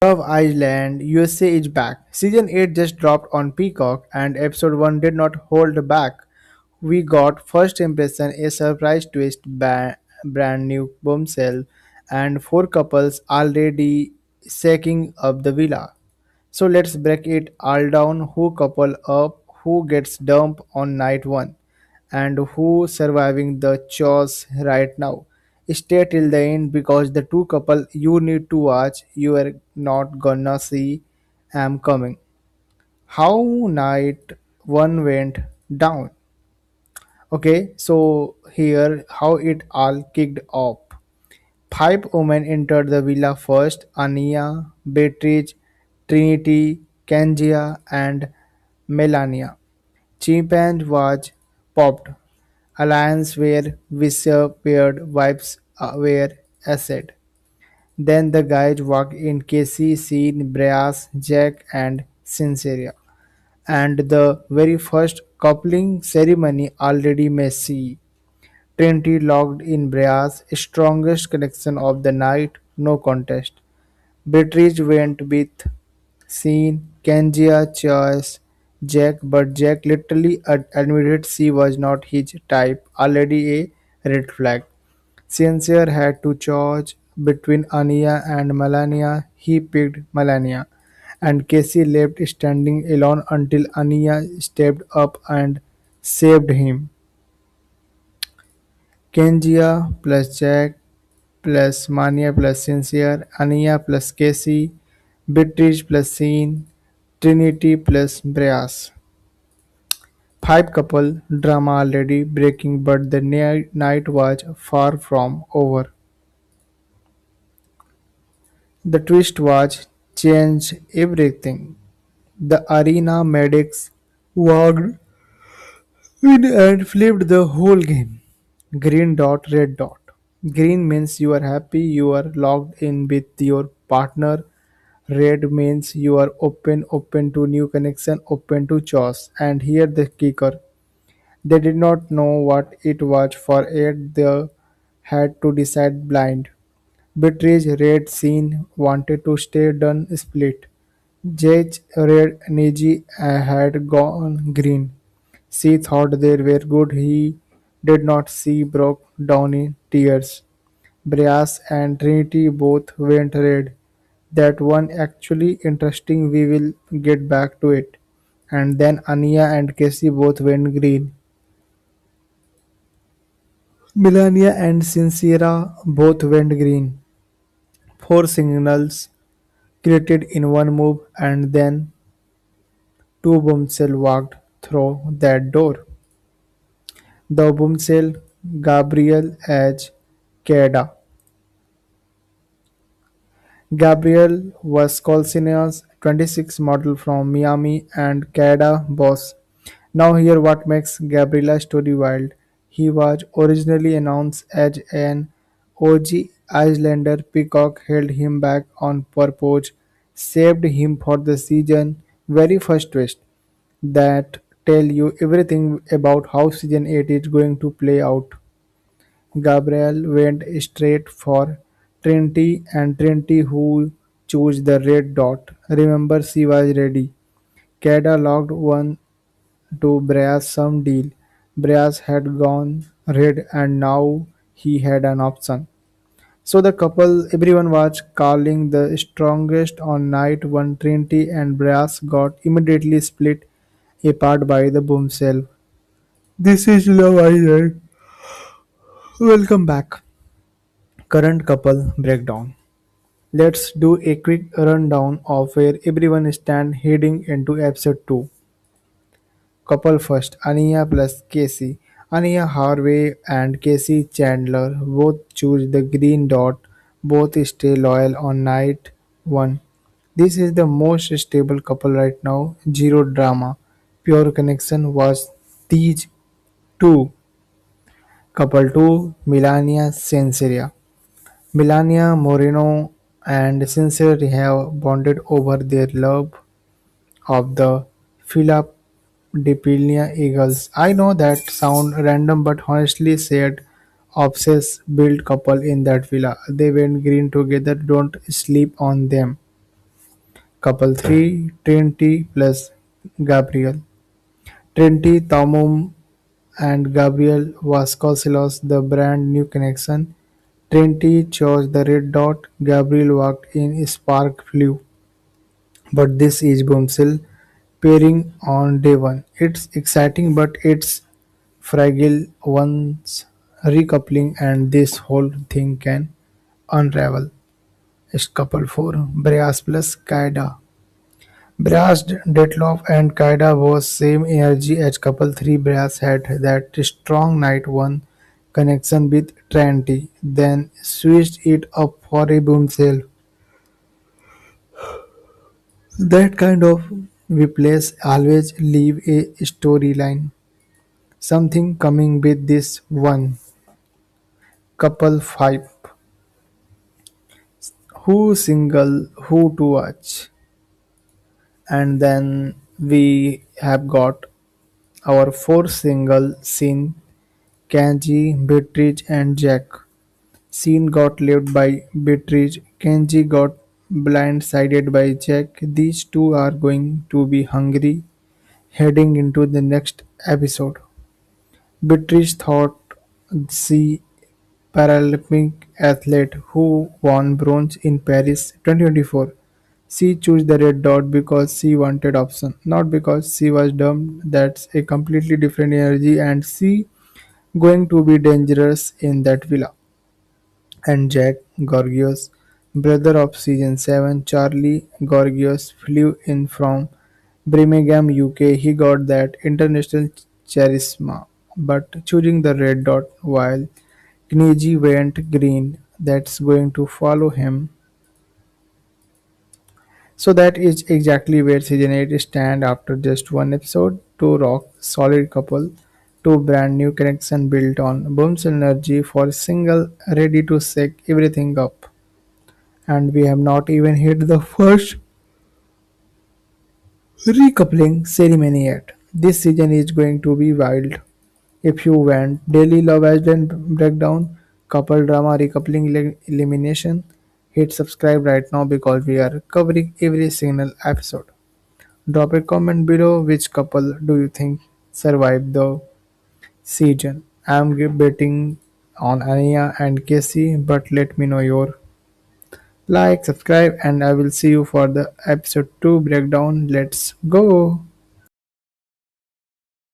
Love Island USA is back. Season 8 just dropped on Peacock and episode 1 did not hold back. We got first impression, a surprise twist, brand new bombshell, and four couples already shaking up the villa. So let's break it all down. Who couple up, who gets dumped on night 1, and who surviving the chores right now. Stay till the end because the two couple you need to watch you are not gonna see am coming. How night 1 went down. Okay, so here how it all kicked off. Five women entered the villa first: Ania, Beatrice, Trinity, Kangia, and Melania. Chimpanzee was popped. Alliance were disappeared, wives were acid. Then the guys walked in: Casey, Sean, Bryce, Jack, and Sincere. And the very first coupling ceremony already messy. Trinity locked in Bria's strongest connection of the night, no contest. Beatrice went with Sean, Kangia chose Jack, but Jack literally admitted she was not his type, already a red flag. Sincere had to choose between Anya and Melania. He picked Melania, and Casey left standing alone until Anya stepped up and saved him. Kengia plus Jack plus Mania plus Sincere, Anya plus Casey, Beatrice plus Sean, Trinity plus Breas. Five couple drama already breaking, but the night was far from over. The twist was changed everything. The arena medics walked in and flipped the whole game. Green dot, red dot. Green means you are happy, you are logged in with your partner. Red means you are open to new connection, open to choice. And here the kicker. They did not know what it was for yet they had to decide blind. Beatrice red scene wanted to stay done split. Judge red Neji had gone green. She thought they were good. He did not. See broke down in tears. Brias and Trinity both went red. That one actually interesting. We will get back to it. And then Anya and Casey both went green. Melania and Sincera both went green. Four signals created in one move, and then two bombshells walked through that door. The bombshell Gabriel H. Queda. Gabriel was Colsinia's 26 model from Miami and Queda boss. Now hear what makes Gabriela's story wild. He was originally announced as an OG Icelander. Peacock held him back on purpose, saved him for the season very first twist that tell you everything about how season 8 is going to play out. Gabriel went straight for Trinity, and Trinity who chose the red dot. Remember, she was ready. Cada logged one to Brea's some deal. Breas had gone red and now he had an option. So the couple everyone was calling the strongest on night one. Trinity and Breas got immediately split apart by the bombshell. This is Love Island. Welcome back. Current couple breakdown. Let's do a quick rundown of where everyone stands heading into episode 2. Couple first, Anya plus Casey. Anya Harvey and Casey Chandler both choose the green dot, both stay loyal on night 1. This is the most stable couple right now, zero drama. Pure connection was these two. Couple 2, Melania Senseria. Melania Moreno and Sincere have bonded over their love of the Philadelphia Eagles. I know that sound random, but honestly said, obsessed built couple in that villa. They went green together. Don't sleep on them. Couple 3 Trinity plus Gabriel. Trinity, Tamum and Gabriel Vasconcelos, the brand new connection. Trinity chose the red dot. Gabriel walked in, spark flew. But this is Boomsill pairing on day one. It's exciting, but it's fragile once recoupling, and this whole thing can unravel. It's couple 4 Breas plus Kaida. Breas, Detloff, and Kaida was same energy as couple 3. Breas had that strong night 1 connection with Trinity, then switched it up for a Boomsill. That kind of whiplash always leave a storyline. Something coming with this one. Couple 5. Who single, who to watch. And then we have got our 4 single scene Kenji, Beatrice and Jack. Scene got left by Beatrice. Kenji got blindsided by Jack. These two are going to be hungry heading into the next episode. Beatrice thought she Paralympic athlete who won bronze in Paris 2024. She chose the red dot because she wanted option, not because she was dumb. That's a completely different energy and she going to be dangerous in that villa. And Jack Gorgios, brother of season 7, Charlie Gorgios flew in from Birmingham, UK. He got that international charisma, but choosing the red dot while Kneji went green, that's going to follow him. So that is exactly where season 8 stand after just one episode. Two rock solid couple, two brand new connection built on Boom's energy for a single ready to shake everything up. And we have not even hit the first recoupling ceremony yet. This season is going to be wild. If you want daily Love Island breakdown, couple drama, recoupling, elimination, hit subscribe right now because we are covering every single episode. Drop a comment below which couple do you think survived the season. I'm betting on Ania and Casey, but let me know your like, subscribe, and I will see you for the episode 2 breakdown. Let's go!